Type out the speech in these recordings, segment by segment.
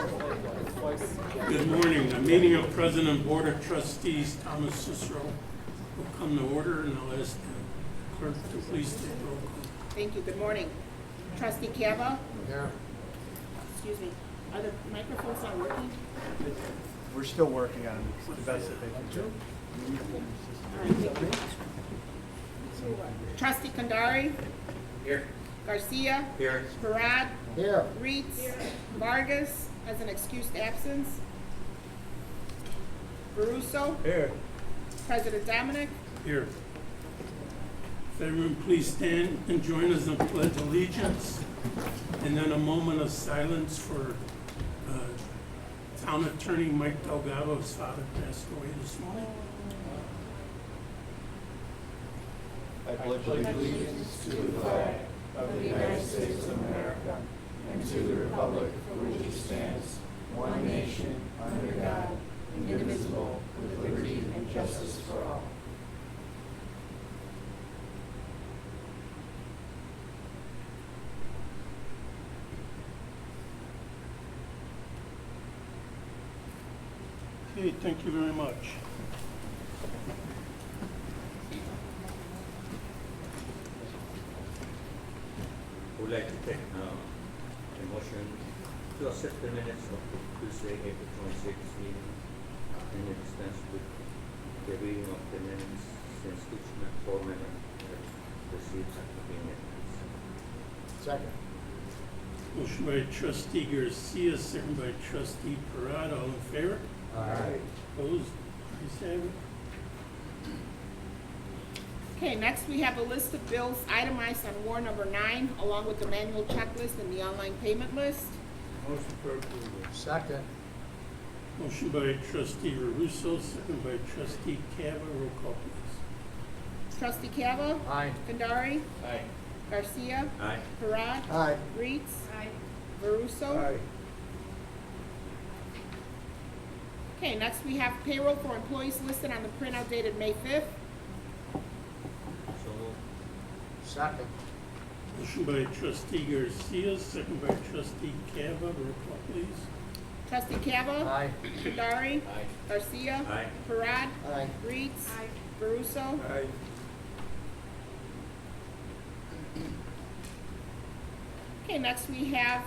Good morning. The meeting of President Board of Trustees, Thomas Cicero, will come to order, and I'll ask the clerk to please take roll call. Thank you. Good morning. Trustee Cava? Here. Excuse me. Are the microphones not working? We're still working on it, the best that they can do. All right, thank you. Trustee Kandari? Here. Garcia? Here. Parad? Here. Reitz? Vargas has an excused absence. Baruso? Here. President Dominic? Here. If everyone please stand and join us in pledge allegiance, and then a moment of silence for Town Attorney Mike Delgado. His father passed away this morning. I pledge allegiance to the flag of the United States of America and to the republic for which it stands, one nation, under God, indivisible, with liberty and justice for all. Okay, thank you very much. Would like to take a motion to accept the minutes of Tuesday, April 26th meeting and dispense with the reading of the minutes since each foreman has received at the minutes. Second. Motion by Trustee Garcia, second by Trustee Parada. All in favor? Aye. Opposed? Ayes have it. Okay, next we have a list of bills itemized on warrant number 9, along with the manual checklist and the online payment list. Motion for approval. Second. Motion by Trustee Russo, second by Trustee Cava. Roll call, please. Trustee Cava? Aye. Kandari? Aye. Garcia? Aye. Parad? Aye. Reitz? Baruso? Okay, next we have payroll for employees listed on the printout dated May 5th. So moved. Second. Motion by Trustee Garcia, second by Trustee Cava. Roll call, please. Trustee Cava? Aye. Kandari? Aye. Garcia? Aye. Parad? Aye. Reitz? Baruso? Aye. Okay, next we have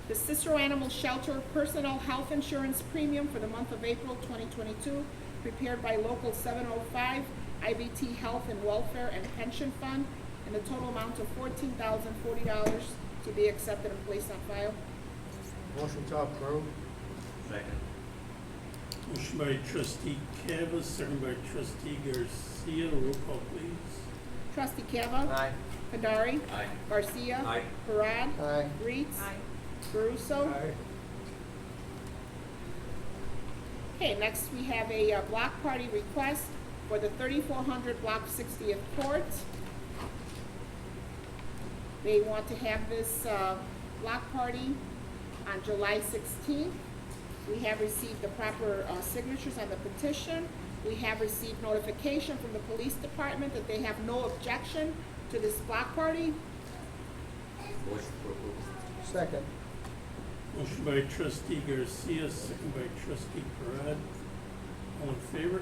the Cicero Animal Shelter Personal Health Insurance Premium for the month of April 2022, prepared by Local 705, IBT Health and Welfare and Pension Fund, in the total amount of $14,040 to be accepted and placed on file. Motion to approve. Second. Motion by Trustee Cava, second by Trustee Garcia. Roll call, please. Trustee Cava? Aye. Kandari? Aye. Garcia? Aye. Parad? Aye. Reitz? Baruso? Okay, next we have a block party request for the 3400 Block 60th Court. They want to have this block party on July 16th. We have received the proper signatures on the petition. We have received notification from the police department that they have no objection to this block party. Motion for approval. Second. Motion by Trustee Garcia, second by Trustee Parad. All in favor?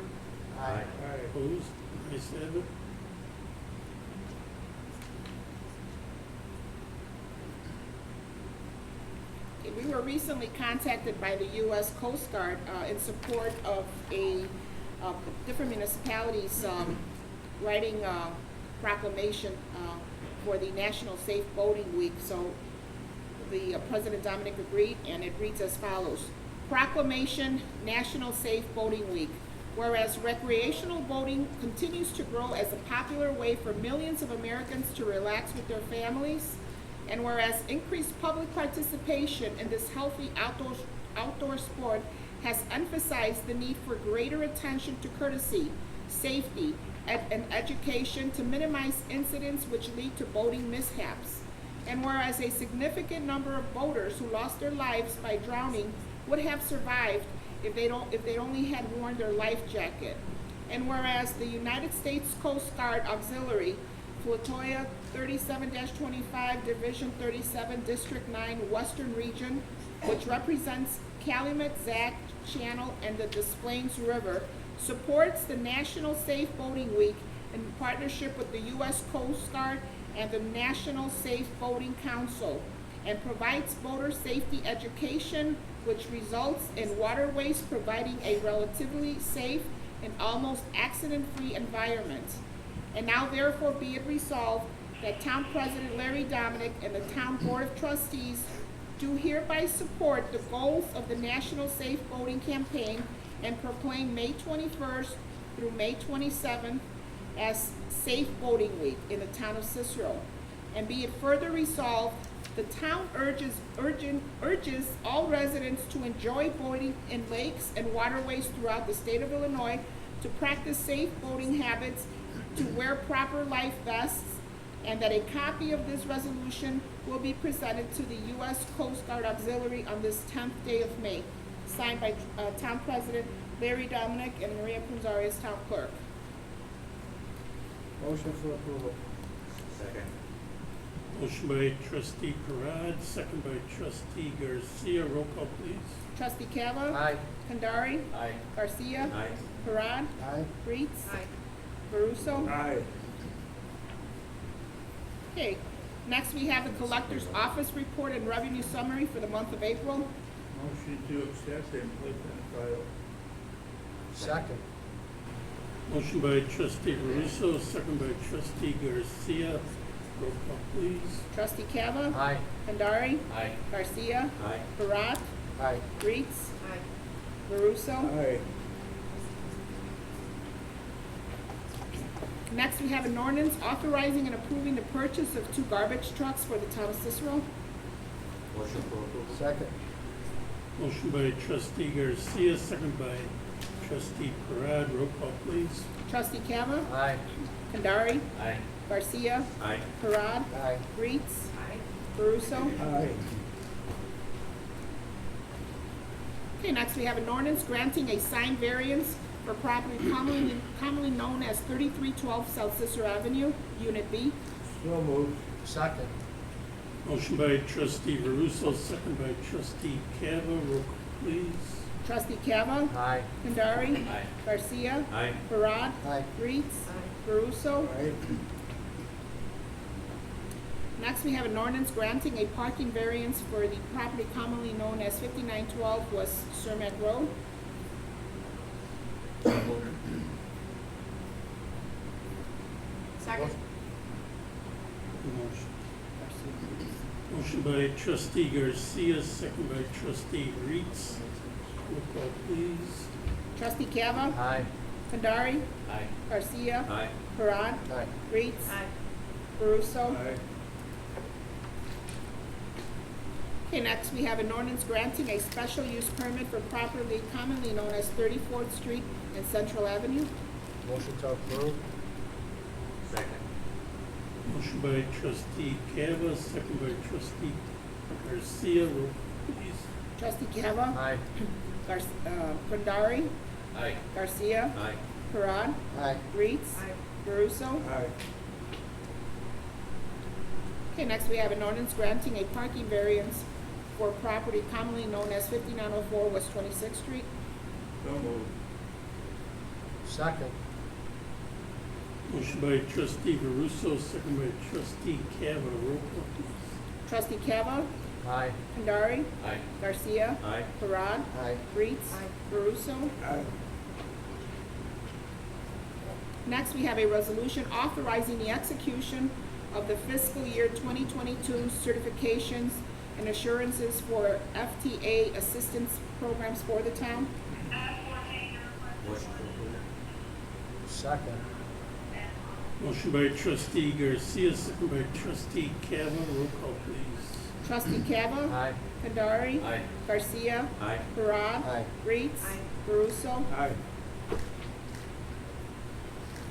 Aye. Opposed? Ayes have it. Okay, we were recently contacted by the U.S. Coast Guard in support of different municipalities writing a proclamation for the National Safe Boating Week. So the President Dominic agreed, and it reads as follows. Proclamation, National Safe Boating Week. Whereas recreational boating continues to grow as a popular way for millions of Americans to relax with their families, and whereas increased public participation in this healthy outdoor sport has emphasized the need for greater attention to courtesy, safety, and education to minimize incidents which lead to boating mishaps. And whereas a significant number of boaters who lost their lives by drowning would have survived if they'd only had worn their life jacket. And whereas the United States Coast Guard Auxiliary Flotilla 37-25, Division 37, District 9, Western Region, which represents Calumet, Zac Channel, and the Des Plaines River, supports the National Safe Boating Week in partnership with the U.S. Coast Guard and the National Safe Boating Council, and provides boater safety education, which results in waterways providing a relatively safe and almost accident-free environment. And now therefore be it resolved that Town President Larry Dominic and the Town Board of Trustees do hereby support the goals of the National Safe Boating Campaign and proclaim May 21st through May 27th as Safe Boating Week in the town of Cicero. And be it further resolved, the town urges all residents to enjoy boating in lakes and waterways throughout the state of Illinois, to practice safe boating habits, to wear proper life vests, and that a copy of this resolution will be presented to the U.S. Coast Guard Auxiliary on this 10th day of May. Signed by Town President Larry Dominic and Maria Punzari, Town Clerk. Motion for approval. Second. Motion by trustee Parad, second by trustee Garcia. Roll call, please. Trustee Cava? Aye. Kandari? Aye. Garcia? Aye. Parad? Aye. Reitz? Baruso? Aye. Okay, next we have the Collector's Office Report and Revenue Summary for the month of April. Motion to accept and place on file. Second. Motion by trustee Russo, second by trustee Garcia. Roll call, please. Trustee Cava? Aye. Kandari? Aye. Garcia? Aye. Parad? Aye. Reitz? Baruso? Aye. Next, we have an ordinance authorizing and approving the purchase of 2 garbage trucks for the town of Cicero. Motion for approval. Second. Motion by trustee Garcia, second by trustee Parad. Roll call, please. Trustee Cava? Aye. Kandari? Aye. Garcia? Aye. Parad? Aye. Reitz? Baruso? Aye. Okay, next we have an ordinance granting a sign variance for property commonly known as 3312 South Cicero Avenue, Unit B. So moved. Second. Motion by trustee Russo, second by trustee Cava. Roll call, please. Trustee Cava? Aye. Kandari? Aye. Garcia? Aye. Parad? Aye. Reitz? Baruso? Aye. Next, we have an ordinance granting a parking variance for the property commonly known as 5912 West Cermak Road. So moved. Second. Motion by trustee Garcia, second by trustee Reitz. Roll call, please. Trustee Cava? Aye. Kandari? Aye. Garcia? Aye. Parad? Aye. Reitz? Baruso? Aye. Okay, next we have an ordinance granting a special use permit for property commonly known as 34th Street and Central Avenue. Motion to approve. Second. Motion by trustee Cava, second by trustee Garcia. Roll call, please. Trustee Cava? Aye. Kandari? Aye. Garcia? Aye. Parad? Aye. Reitz? Baruso? Aye. Okay, next we have an ordinance granting a parking variance for property commonly known as 5904 West 26th Street. So moved. Second. Motion by trustee Russo, second by trustee Cava. Roll call, please. Trustee Cava? Aye. Kandari? Aye. Garcia? Aye. Parad? Aye. Reitz? Baruso? Aye. Next, we have a resolution authorizing the execution of the fiscal year 2022 certifications and assurances for FTA assistance programs for the town. Motion for approval. Second. Motion by trustee Garcia, second by trustee Cava. Roll call, please. Trustee Cava? Aye. Kandari? Aye. Garcia? Aye. Parad? Aye. Reitz? Baruso? Aye.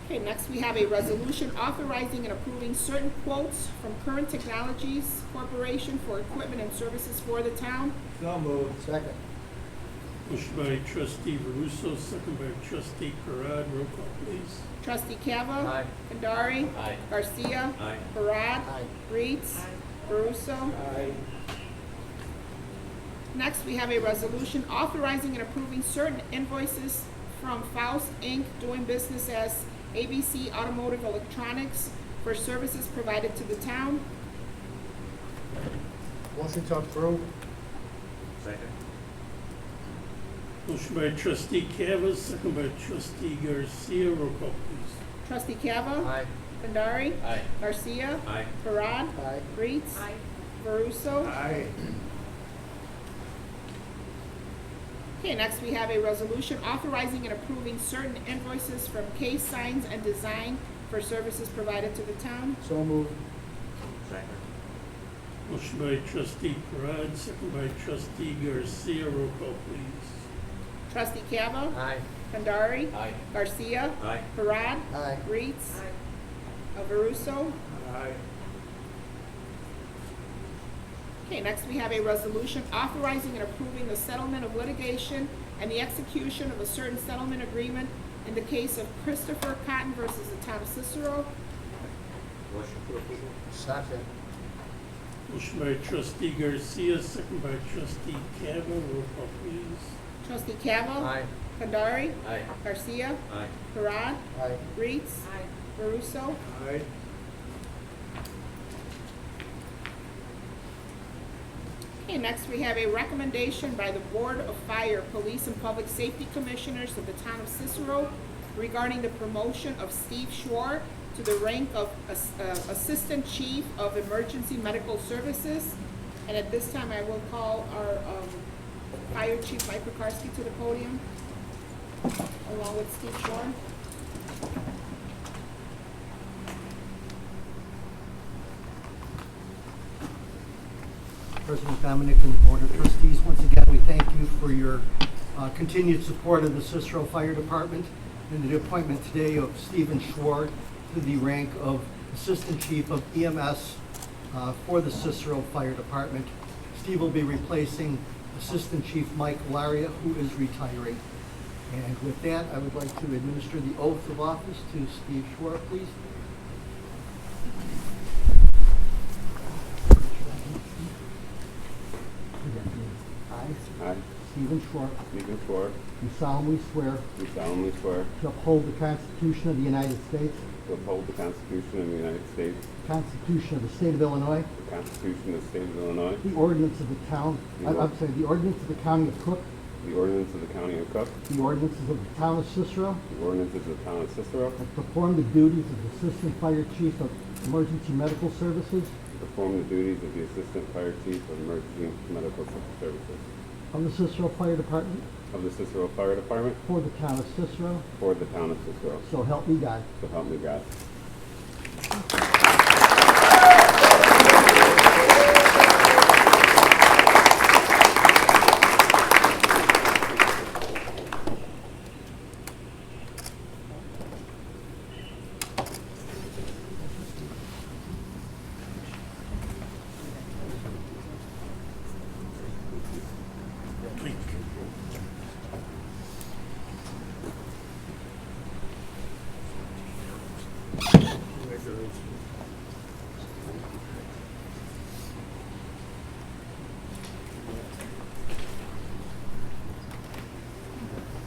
Okay, next we have a resolution authorizing and approving certain quotes from Current Technologies Corporation for equipment and services for the town. So moved. Second. Motion by trustee Veruso, second by trustee Parad. Roll call, please. Trustee Cava? Aye. Kandari? Aye. Garcia? Aye. Parad? Aye. Reeds? Caruso? Aye. Next, we have a resolution authorizing and approving certain invoices from Faust Inc. doing business as ABC Automotive Electronics for services provided to the town. Motion to approve. Second. Motion by trustee Cava, second by trustee Garcia. Roll call, please. Trustee Cava? Aye. Kandari? Aye. Garcia? Aye. Parad? Aye. Reeds? Caruso? Aye. Okay, next we have a resolution authorizing and approving certain invoices from K Signs and Design for services provided to the town. So moved. Second. Motion by trustee Parad, second by trustee Garcia. Roll call, please. Trustee Cava? Aye. Kandari? Aye. Garcia? Aye. Parad? Aye. Reeds? Caruso? Aye. Okay, next we have a resolution authorizing and approving the settlement of litigation and the execution of a certain settlement agreement in the case of Christopher Cotton versus the town of Cicero. Motion to approve. Second. Motion by trustee Garcia, second by trustee Cava. Roll call, please. Trustee Cava? Aye. Kandari? Aye. Garcia? Aye. Parad? Aye. Reeds? Caruso? Aye. Okay, next we have a recommendation by the Board of Fire, Police, and Public Safety Commissioners of the town of Cicero regarding the promotion of Steve Schwartz to the rank of Assistant Chief of Emergency Medical Services. And at this time, I will call our Fire Chief Mike Pekarsky to the podium, along with Steve Schwartz. President Dominic and Board of Trustees, once again, we thank you for your continued support of the Cicero Fire Department and the appointment today of Stephen Schwartz to the rank of Assistant Chief of EMS for the Cicero Fire Department. Steve will be replacing Assistant Chief Mike Laria, who is retiring. And with that, I would like to administer the oath of office to Steve Schwartz, please. I, I, Stephen Schwartz, Stephen Schwartz, do solemnly swear do solemnly swear to uphold the Constitution of the United States, to uphold the Constitution of the United States, the Constitution of the State of Illinois, the Constitution of the State of Illinois, the ordinance of the town, the ordinance of the County of Cook, the ordinance of the County of Cook, the ordinances of the town of Cicero, the ordinances of the Town of Cicero, and perform the duties of Assistant Fire Chief of Emergency Medical Services to perform the duties of the Assistant Fire Chief of Emergency Medical Services of the Cicero Fire Department of the Cicero Fire Department for the town of Cicero, for the Town of Cicero. so help me God. So help me God.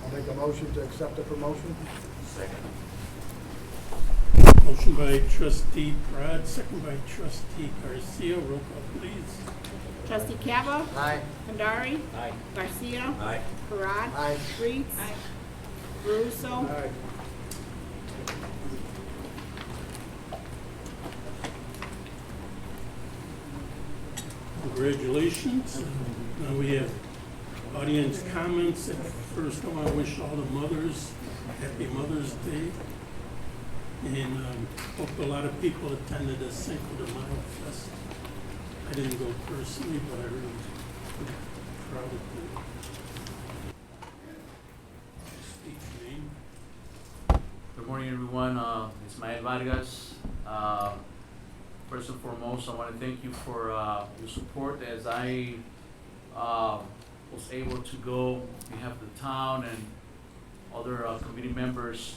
I'll make a motion to accept the promotion. Second. Motion by trustee Parad, second by trustee Garcia. Roll call, please. Trustee Cava? Aye. Kandari? Aye. Garcia? Aye. Parad? Aye. Reeds? Caruso? Aye. Congratulations. Now we have audience comments. First, I want to wish all the mothers happy Mother's Day. And hope a lot of people attended the Cinco de Mayo Fest. I didn't go personally, but I really was proud of them. Speak your name. Good morning, everyone. Ismael Vargas. First and foremost, I want to thank you for your support as I was able to go on behalf of the town and other committee members,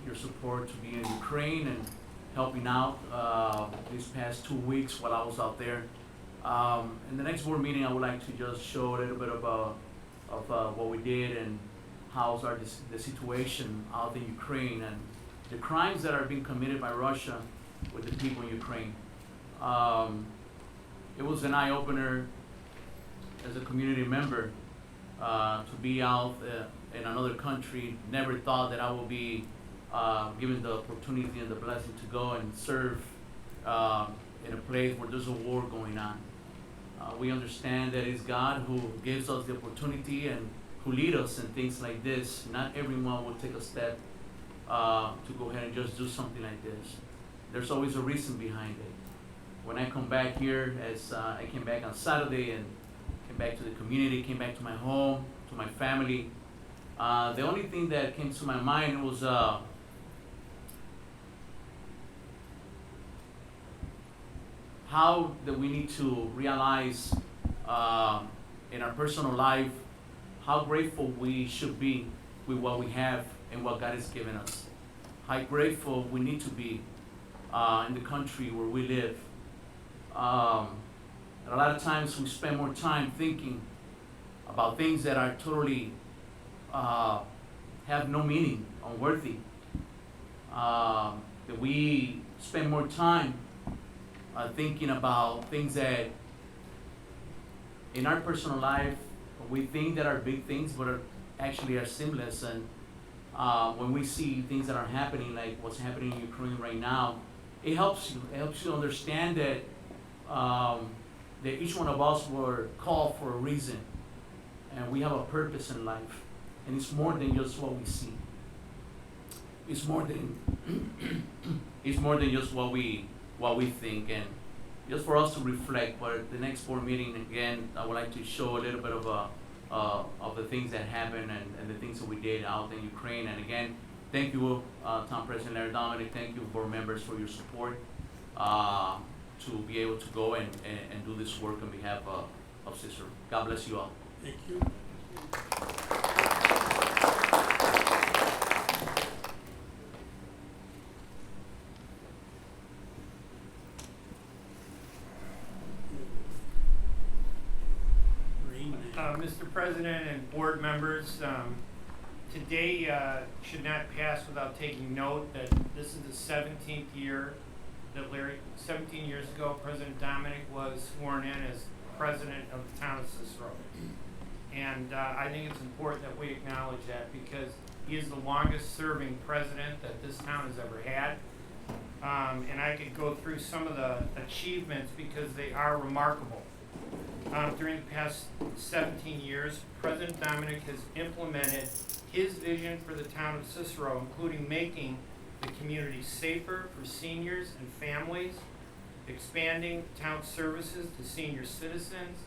your support to be in Ukraine and helping out these past 2 weeks while I was out there. In the next board meeting, I would like to just show a little bit of what we did and how's the situation out in Ukraine and the crimes that are being committed by Russia with the people in Ukraine. It was an eye-opener as a community member to be out in another country. Never thought that I would be given the opportunity and the blessing to go and serve in a place where there's a war going on. We understand that it's God who gives us the opportunity and who leads us in things like this. Not everyone will take a step to go ahead and just do something like this. There's always a reason behind it. When I come back here, as I came back on Saturday and came back to the community, came back to my home, to my family, the only thing that came to my mind was how that we need to realize in our personal life how grateful we should be with what we have and what God has given us. How grateful we need to be in the country where we live. And a lot of times we spend more time thinking about things that are totally have no meaning, unworthy. That we spend more time thinking about things that in our personal life we think that are big things but actually are seamless. And when we see things that are happening like what's happening in Ukraine right now, it helps you understand that that each one of us were called for a reason and we have a purpose in life, and it's more than just what we see. It's more than it's more than just what we think, and just for us to reflect. But the next board meeting, again, I would like to show a little bit of the things that happened and the things that we did out in Ukraine. And again, thank you, Town President Larry Dominic. Thank you, board members, for your support to be able to go and do this work on behalf of Cicero. God bless you all. Thank you. Mr. President and board members, today should not pass without taking note that this is the 17th year that 17 years ago, President Dominic was sworn in as president of the town of Cicero. And I think it's important that we acknowledge that because he is the longest serving president that this town has ever had. And I could go through some of the achievements because they are remarkable. During the past 17 years, President Dominic has implemented his vision for the town of Cicero, including making the community safer for seniors and families, expanding town services to senior citizens,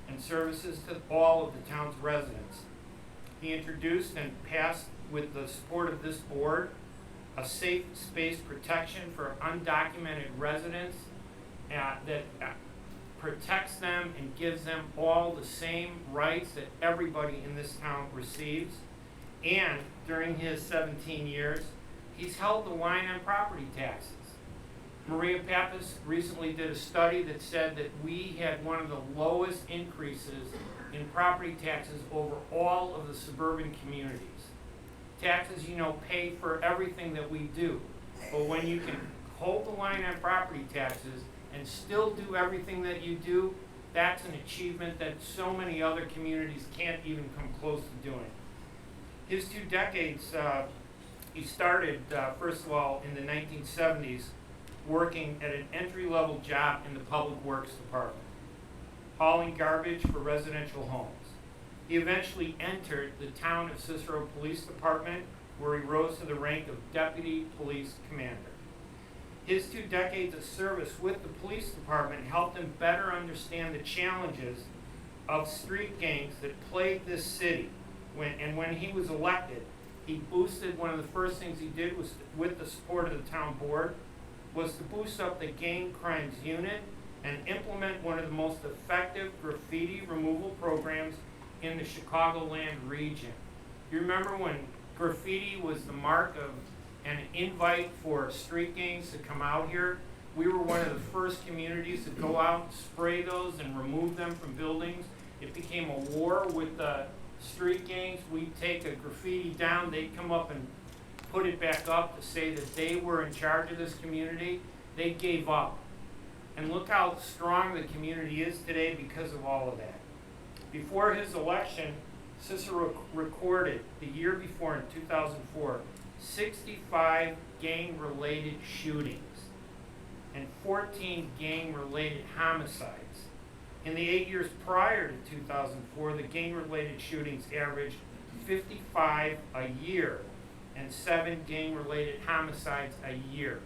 and services to all of the town's residents. He introduced and passed, with the support of this board, a safe space protection for undocumented residents that protects them and gives them all the same rights that everybody in this town receives. And during his 17 years, he's held the line on property taxes. Maria Pappas recently did a study that said that we had one of the lowest increases in property taxes over all of the suburban communities. Taxes, you know, pay for everything that we do. But when you can hold the line on property taxes and still do everything that you do, that's an achievement that so many other communities can't even come close to doing. His 2 decades, he started, first of all, in the 1970s, working at an entry-level job in the Public Works Department, hauling garbage for residential homes. He eventually entered the town of Cicero Police Department, where he rose to the rank of Deputy Police Commander. His 2 decades of service with the police department helped him better understand the challenges of street gangs that plagued this city. When he was elected, he boosted, one of the first things he did was, with the support of the town board, was to boost up the gang crimes unit and implement one of the most effective graffiti removal programs in the Chicagoland region. You remember when graffiti was the mark of an invite for street gangs to come out here? We were one of the first communities to go out and spray those and remove them from buildings. It became a war with the street gangs. We'd take a graffiti down, they'd come up and put it back up to say that they were in charge of this community. They gave up. And look how strong the community is today because of all of that. Before his election, Cicero recorded the year before in 2004, 65 gang-related shootings and 14 gang-related homicides. In the 8 years prior to 2004, the gang-related shootings averaged 55 a year and 7 gang-related homicides a year.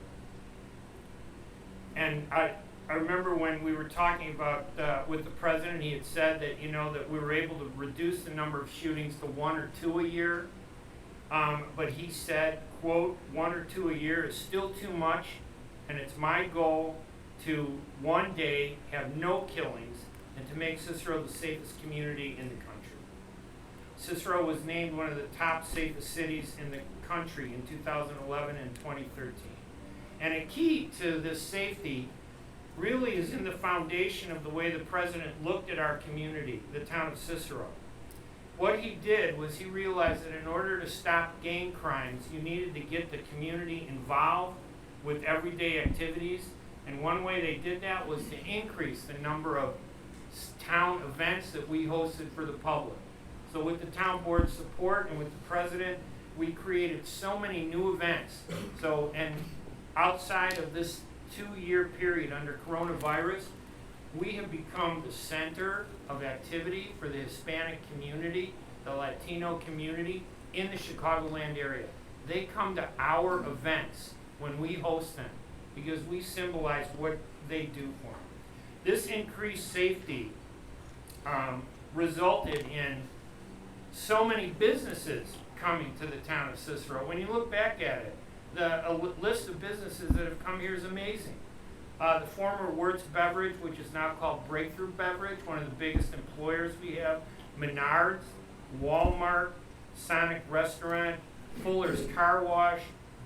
And I remember when we were talking about with the president, he had said that, you know, that we were able to reduce the number of shootings to 1 or 2 a year. But he said, quote, 1 or 2 a year is still too much, and it's my goal to one day have no killings and to make Cicero the safest community in the country. Cicero was named one of the top safest cities in the country in 2011 and 2013. And a key to this safety really is in the foundation of the way the president looked at our community, the town of Cicero. What he did was he realized that in order to stop gang crimes, you needed to get the community involved with everyday activities. And one way they did that was to increase the number of town events that we hosted for the public. So with the town board's support and with the president, we created so many new events. So, and outside of this 2-year period under coronavirus, we have become the center of activity for the Hispanic community, the Latino community in the Chicagoland area. They come to our events when we host them because we symbolize what they do for them. This increased safety resulted in so many businesses coming to the town of Cicero. When you look back at it, the list of businesses that have come here is amazing. The former Wirtz Beverage, which is now called Breakthrough Beverage, one of the biggest employers we have, Menards, Walmart, Sonic Restaurant, Fuller's Car Wash,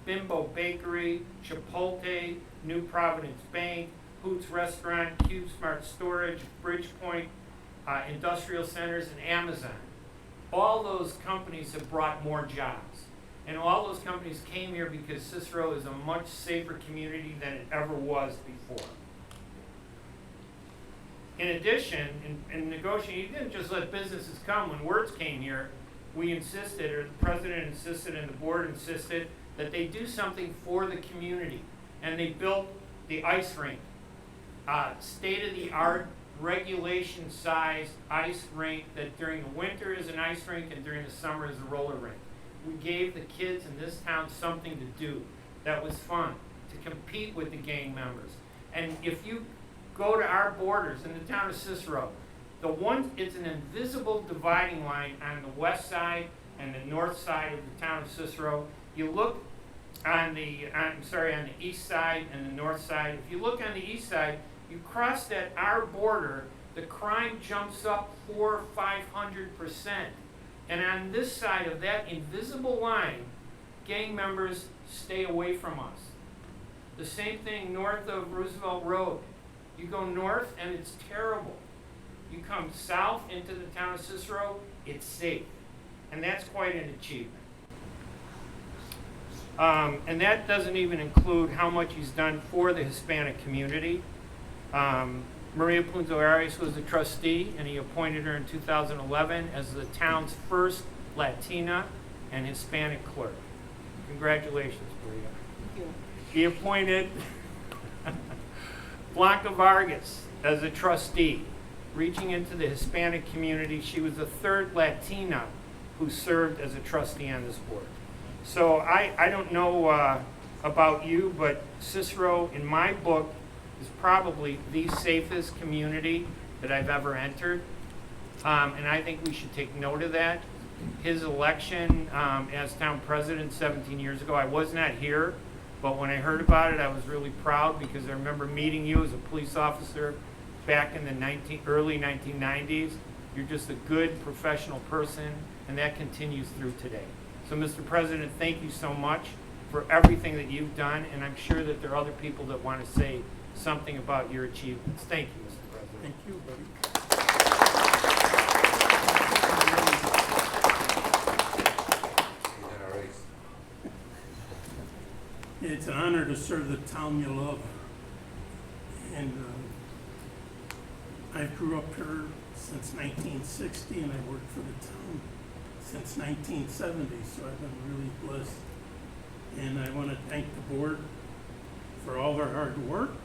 Bimbo Bakery, Chipotle, New Providence Bank, Hoots Restaurant, Cube Smart Storage, Bridgepoint, Industrial Centers, and Amazon. All those companies have brought more jobs. And all those companies came here because Cicero is a much safer community than it ever was before. In addition, in negotiating, you didn't just let businesses come. When Wirtz came here, we insisted, or the president insisted and the board insisted, that they do something for the community. And they built the ice rink, state-of-the-art, regulation-sized ice rink that during the winter is an ice rink and during the summer is a roller rink. We gave the kids in this town something to do that was fun, to compete with the gang members. And if you go to our borders in the town of Cicero, it's an invisible dividing line on the west side and the north side of the town of Cicero. You look on the east side and the north side. If you look on the east side, you cross our border, the crime jumps up 400% or 500%. And on this side of that invisible line, gang members stay away from us. The same thing north of Roosevelt Road. You go north and it's terrible. You come south into the town of Cicero, it's safe. And that's quite an achievement. And that doesn't even include how much he's done for the Hispanic community. Maria Punzo Arias was a trustee, and he appointed her in 2011 as the town's first Latina and Hispanic clerk. Congratulations, Maria. Thank you. He appointed Blanca Vargas as a trustee, reaching into the Hispanic community. She was the third Latina who served as a trustee on this board. So I don't know about you, but Cicero, in my book, is probably the safest community that I've ever entered. And I think we should take note of that. His election as town president 17 years ago, I was not here, but when I heard about it, I was really proud because I remember meeting you as a police officer back in the early 1990s. You're just a good professional person, and that continues through today. So, Mr. President, thank you so much for everything that you've done, and I'm sure that there are other people that want to say something about your achievements. Thank you, Mr. President. Thank you, buddy. It's an honor to serve the town you love. And I grew up here since 1960, and I worked for the town since 1970, so I've been really blessed. And I want to thank the board for all their hard work,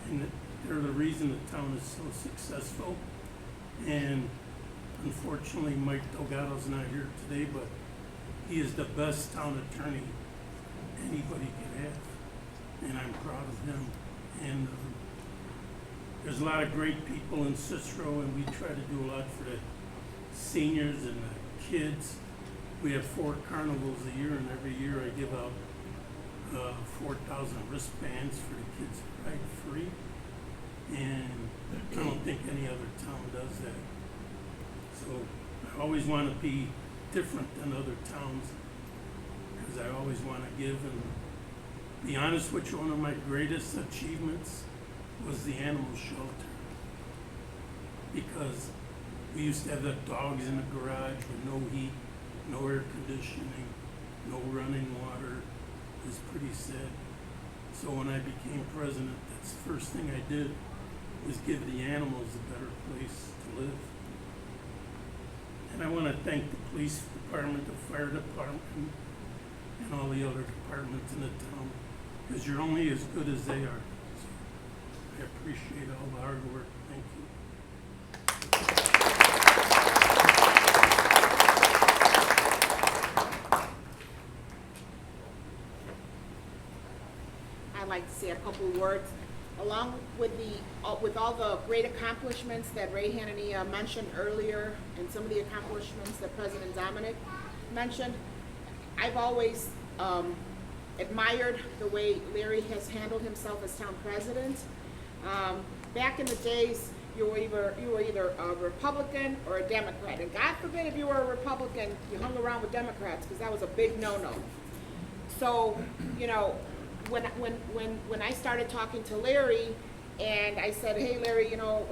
and they're the reason the town is so successful. And unfortunately, Mike Delgado's not here today, but he is the best town attorney anybody could have, and I'm proud of him. And there's a lot of great people in Cicero, and we try to do a lot for the seniors and the kids. We have 4 carnivals a year, and every year I give out 4,000 wristbands for the kids to ride free. And I don't think any other town does that. So I always want to be different than other towns, because I always want to give. And to be honest with you, one of my greatest achievements was the animal shelter, because we used to have the dogs in the garage with no heat, no air conditioning, no running water. It was pretty sad. So when I became president, that's the first thing I did, was give the animals a better place to live. And I want to thank the police department, the fire department, and all the other departments in the town, because you're only as good as they are. So I appreciate all the hard work. Thank you. I'd like to say a couple of words. Along with with all the great accomplishments that Ray Hannity mentioned earlier, and some of the accomplishments that President Dominic mentioned, I've always admired the way Larry has handled himself as town president. Back in the days, you were either a Republican or a Democrat, and God forbid if you were a Republican, you hung around with Democrats, because that was a big no-no. So, you know, when I started talking to Larry, and I said, hey Larry, you know,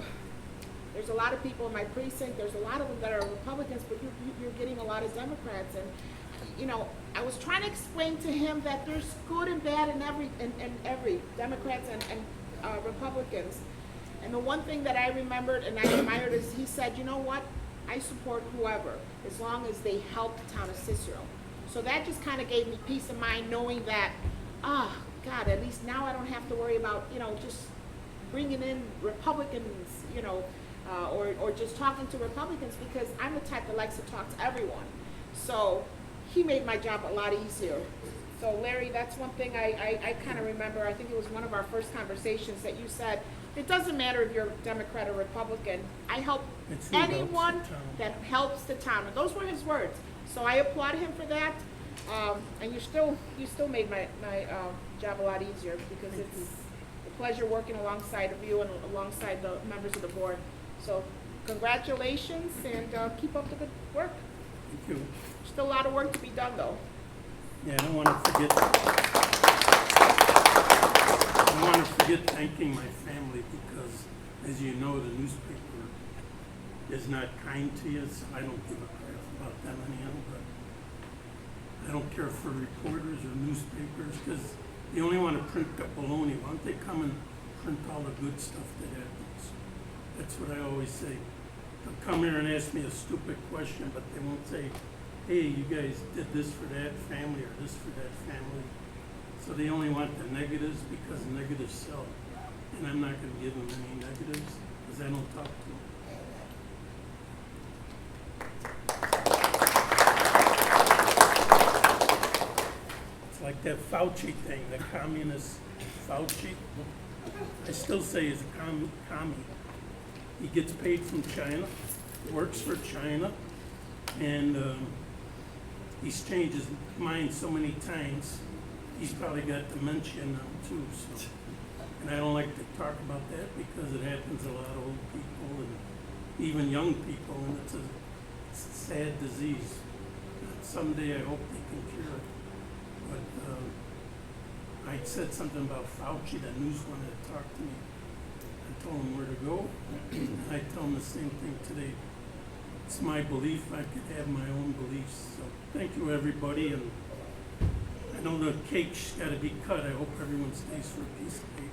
there's a lot of people in my precinct, there's a lot of them that are Republicans, but you're getting a lot of Democrats. And you know, I was trying to explain to him that there's good and bad in every Democrats and Republicans. And the one thing that I remembered and I admired is he said, you know what, I support whoever, as long as they help the town of Cicero. So that just kind of gave me peace of mind, knowing that, God, at least now I don't have to worry about, you know, just bringing in Republicans, you know, or just talking to Republicans, because I'm the type that likes to talk to everyone. So he made my job a lot easier. So Larry, that's one thing I kind of remember. I think it was one of our first conversations that you said, it doesn't matter if you're Democrat or Republican. I help anyone that helps the town. And those were his words. So I applaud him for that. And you still made my job a lot easier, because it's a pleasure working alongside of you and alongside the members of the board. So congratulations, and keep up the good work. Thank you. Still a lot of work to be done, though. Yeah, I don't want to forget thanking my family, because, as you know, the newspaper is not kind to you, so I don't give a crap about them anyhow. But I don't care for reporters or newspapers, because they only want to print the baloney. Why don't they come and print all the good stuff that happens? That's what I always say. They'll come here and ask me a stupid question, but they won't say, hey, you guys did this for that family or this for that family. So they only want the negatives, because negatives sell. And I'm not going to give them any negatives, because I don't talk to them. It's like that Fauci thing, the communist Fauci. I still say he's a commie. He gets paid from China, works for China, and he's changed his mind so many times. He's probably got dementia now too. So, and I don't like to talk about that, because it happens to a lot of old people. And even young people, and it's a sad disease. Someday I hope they can cure it. But I said something about Fauci, the news wanted to talk to me. I told him where to go. I tell him the same thing today. It's my belief. I could have my own beliefs. So thank you, everybody. And I know the cake's got to be cut. I hope everyone stays for a piece of cake.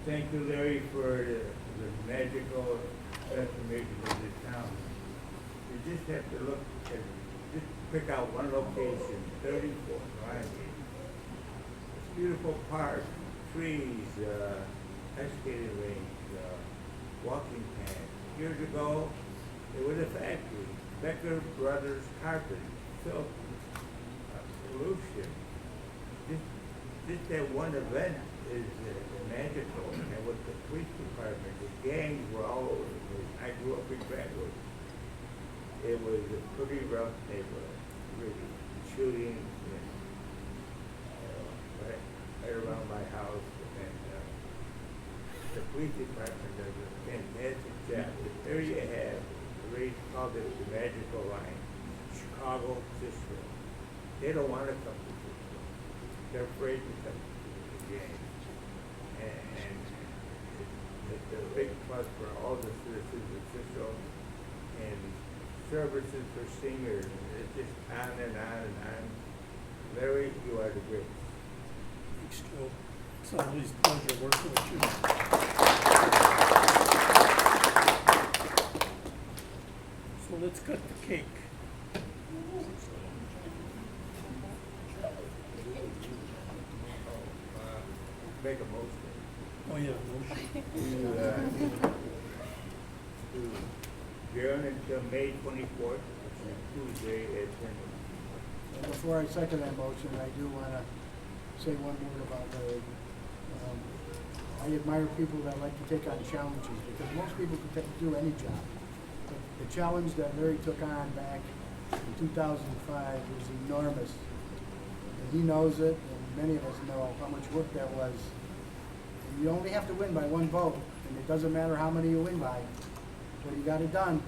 Thank you, Larry, for the magical transformation of this town. You just have to look at, just pick out one location, 34, right? Beautiful park, trees, skating range, walking path. Years ago, it was a factory, Becker Brothers Carpet, silk, pollution. Just that one event is magical. And with the police department, the gangs were all over the place. I grew up in Brentwood. It was a pretty rough neighborhood, really. Shooting and, right around my house. And the police department does a fantastic job. There you have, they called it the magical line, Chicago, Cicero. They don't want to come to Cicero. They're afraid to come to the game. And it's a big plus for all the citizens of Cicero and services for seniors. It's just on and on and on. Larry, you are the greatest. Thanks, Joe. It's always a pleasure working with you. So let's cut the cake. Make a motion. Oh, yeah, motion. To adjourn until May 24th, which is Tuesday at 10. And before I second that motion, I do want to say one word about Larry. I admire people that like to take on challenges, because most people can do any job. But the challenge that Larry took on back in 2005 was enormous. And he knows it, and many of us know how much work that was. And you only have to win by one vote, and it doesn't matter how many you win by. But you got it done.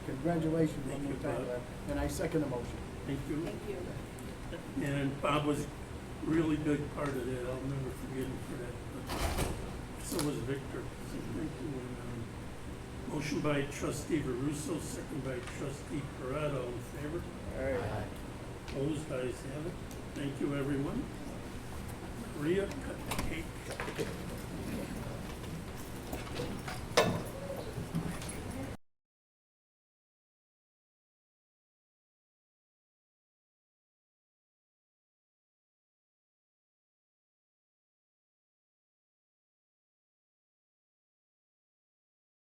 Congratulations one more time, Larry. And I second the motion. Thank you. Thank you. And Bob was a really big part of that. I'll never forget him for that. But so was Victor. So thank you. And, motion by Trustee Veruso, second by Trustee Parada. All in favor? All right. Opposed? Ayes have it. Thank you, everyone. Maria, cut the cake.